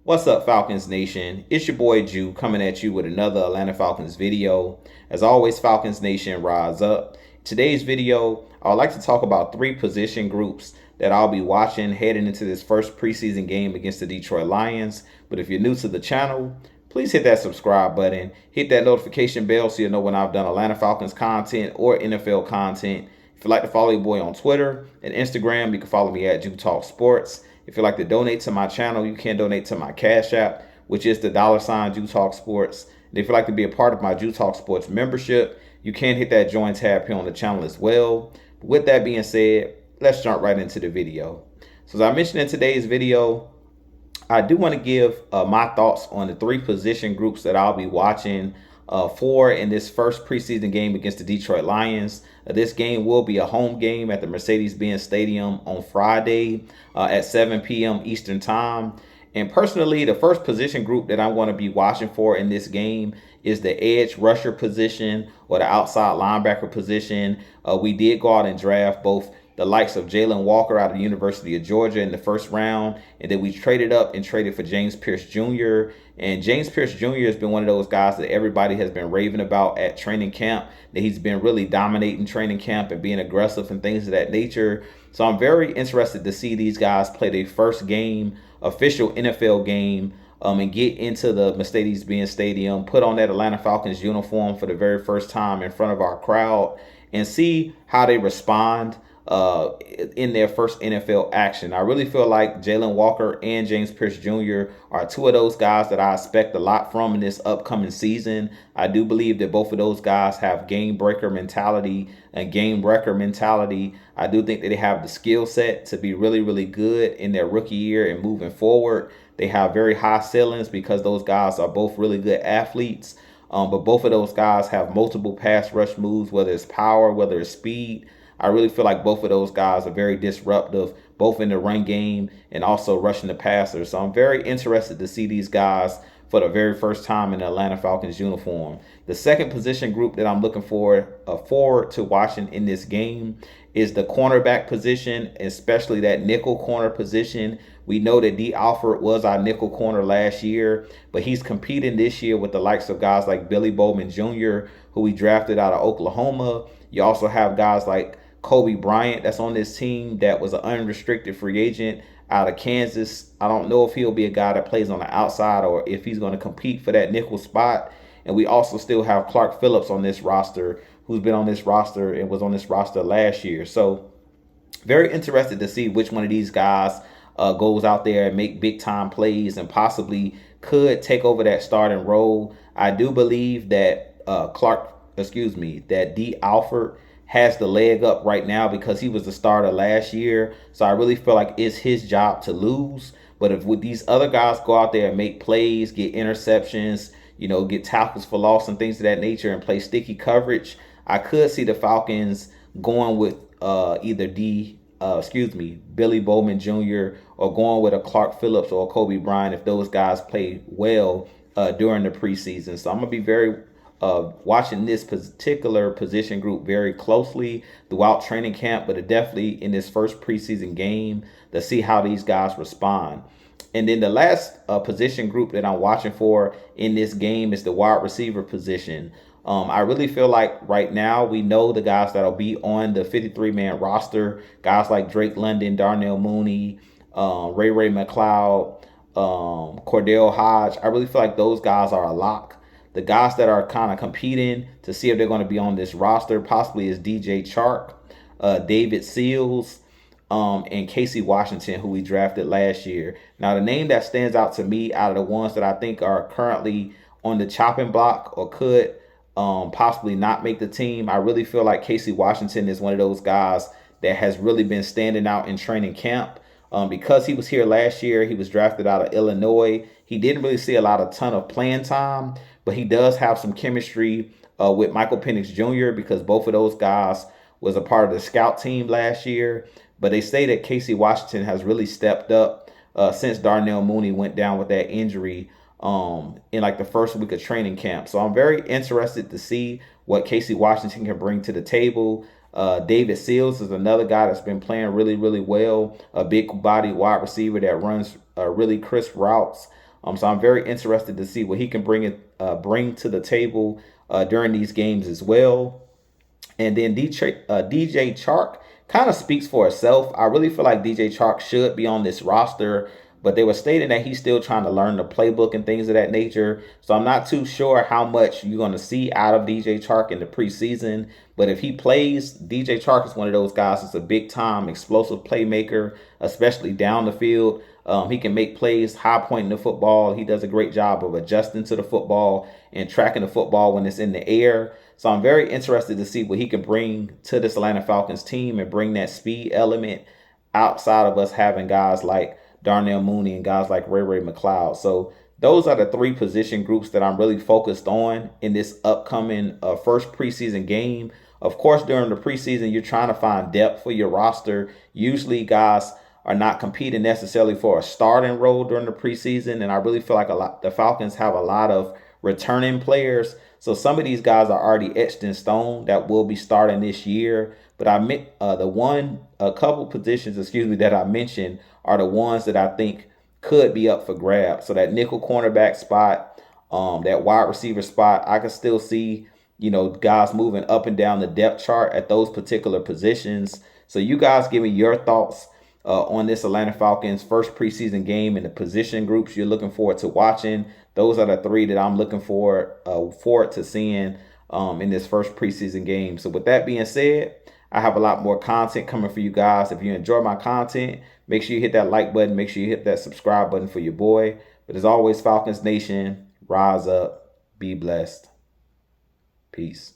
What's up, Falcons Nation? It's your boy Jew coming at you with another Atlanta Falcons video. As always, Falcons Nation, rise up. Today's video, I would like to talk about three position groups that I'll be watching heading into this first preseason game against the Detroit Lions. But if you're new to the channel, please hit that subscribe button, hit that notification bell so you'll know when I've done Atlanta Falcons content or NFL content. If you'd like to follow your boy on Twitter and Instagram, you can follow me at Jew Talk Sports. If you'd like to donate to my channel, you can donate to my Cash App, which is the $ Jew Talk Sports. And if you'd like to be a part of my Jew Talk Sports membership, you can hit that join tab here on the channel as well. But with that being said, let's jump right into the video. So as I mentioned in today's video, I do want to give my thoughts on the three position groups that I'll be watching for in this first preseason game against the Detroit Lions. This game will be a home game at the Mercedes-Benz Stadium on Friday at 7 p.m. Eastern Time. And personally, the first position group that I want to be watching for in this game is the edge rusher position or the outside linebacker position. We did go out and draft both the likes of Jalen Walker out of the University of Georgia in the first round. And then we traded up and traded for James Pierce Jr. And James Pierce Jr. has been one of those guys that everybody has been raving about at training camp, that he's been really dominating training camp and being aggressive and things of that nature. So I'm very interested to see these guys play their first game, official NFL game, and get into the Mercedes-Benz Stadium, put on that Atlanta Falcons uniform for the very first time in front of our crowd and see how they respond in their first NFL action. I really feel like Jalen Walker and James Pierce Jr. are two of those guys that I expect a lot from in this upcoming season. I do believe that both of those guys have game breaker mentality and game wrecker mentality. I do think that they have the skill set to be really, really good in their rookie year and moving forward. They have very high ceilings because those guys are both really good athletes. But both of those guys have multiple pass rush moves, whether it's power, whether it's speed. I really feel like both of those guys are very disruptive, both in the run game and also rushing the passer. So I'm very interested to see these guys for the very first time in the Atlanta Falcons uniform. The second position group that I'm looking forward to watching in this game is the cornerback position, especially that nickel corner position. We know that D. Alford was our nickel corner last year, but he's competing this year with the likes of guys like Billy Bowman Jr., who we drafted out of Oklahoma. You also have guys like Kobe Bryant that's on this team that was an unrestricted free agent out of Kansas. I don't know if he'll be a guy that plays on the outside or if he's going to compete for that nickel spot. And we also still have Clark Phillips on this roster, who's been on this roster and was on this roster last year. So very interested to see which one of these guys goes out there and make big time plays and possibly could take over that starting role. I do believe that that D. Alford has the leg up right now because he was the starter last year. So I really feel like it's his job to lose. But if with these other guys go out there and make plays, get interceptions, get tackles for loss and things of that nature and play sticky coverage, I could see the Falcons going with either Billy Bowman Jr. or going with a Clark Phillips or a Kobe Bryant if those guys play well during the preseason. So I'm going to be very watching this particular position group very closely throughout training camp, but definitely in this first preseason game to see how these guys respond. And then the last position group that I'm watching for in this game is the wide receiver position. I really feel like right now we know the guys that'll be on the 53-man roster, guys like Drake London, Darnell Mooney, Ray McLeod, Cordell Hodge. I really feel like those guys are a lock. The guys that are kind of competing to see if they're going to be on this roster possibly is DJ Chark, David Seals, and Casey Washington, who we drafted last year. Now, the name that stands out to me out of the ones that I think are currently on the chopping block or could possibly not make the team, I really feel like Casey Washington is one of those guys that has really been standing out in training camp. Because he was here last year, he was drafted out of Illinois. He didn't really see a ton of playing time, but he does have some chemistry with Michael Penix Jr. because both of those guys was a part of the scout team last year. But they say that Casey Washington has really stepped up since Darnell Mooney went down with that injury in like the first week of training camp. So I'm very interested to see what Casey Washington can bring to the table. David Seals is another guy that's been playing really, really well. A big body wide receiver that runs really crisp routes. So I'm very interested to see what he can bring to the table during these games as well. And then DJ Chark kind of speaks for itself. I really feel like DJ Chark should be on this roster, but they were stating that he's still trying to learn the playbook and things of that nature. So I'm not too sure how much you're going to see out of DJ Chark in the preseason. But if he plays, DJ Chark is one of those guys that's a big time explosive playmaker, especially down the field. He can make plays, high pointing the football. He does a great job of adjusting to the football and tracking the football when it's in the air. So I'm very interested to see what he can bring to this Atlanta Falcons team and bring that speed element outside of us having guys like Darnell Mooney and guys like Ray McCloud. So those are the three position groups that I'm really focused on in this upcoming first preseason game. Of course, during the preseason, you're trying to find depth for your roster. Usually guys are not competing necessarily for a starting role during the preseason. And I really feel like the Falcons have a lot of returning players. So some of these guys are already etched in stone that will be starting this year. But I meant a couple positions, that I mentioned are the ones that I think could be up for grabs. So that nickel cornerback spot, that wide receiver spot, I can still see, guys moving up and down the depth chart at those particular positions. So you guys give me your thoughts on this Atlanta Falcons first preseason game and the position groups you're looking forward to watching. Those are the three that I'm looking forward to seeing in this first preseason game. So with that being said, I have a lot more content coming for you guys. If you enjoy my content, make sure you hit that like button. Make sure you hit that subscribe button for your boy. But as always, Falcons Nation, rise up, be blessed. Peace.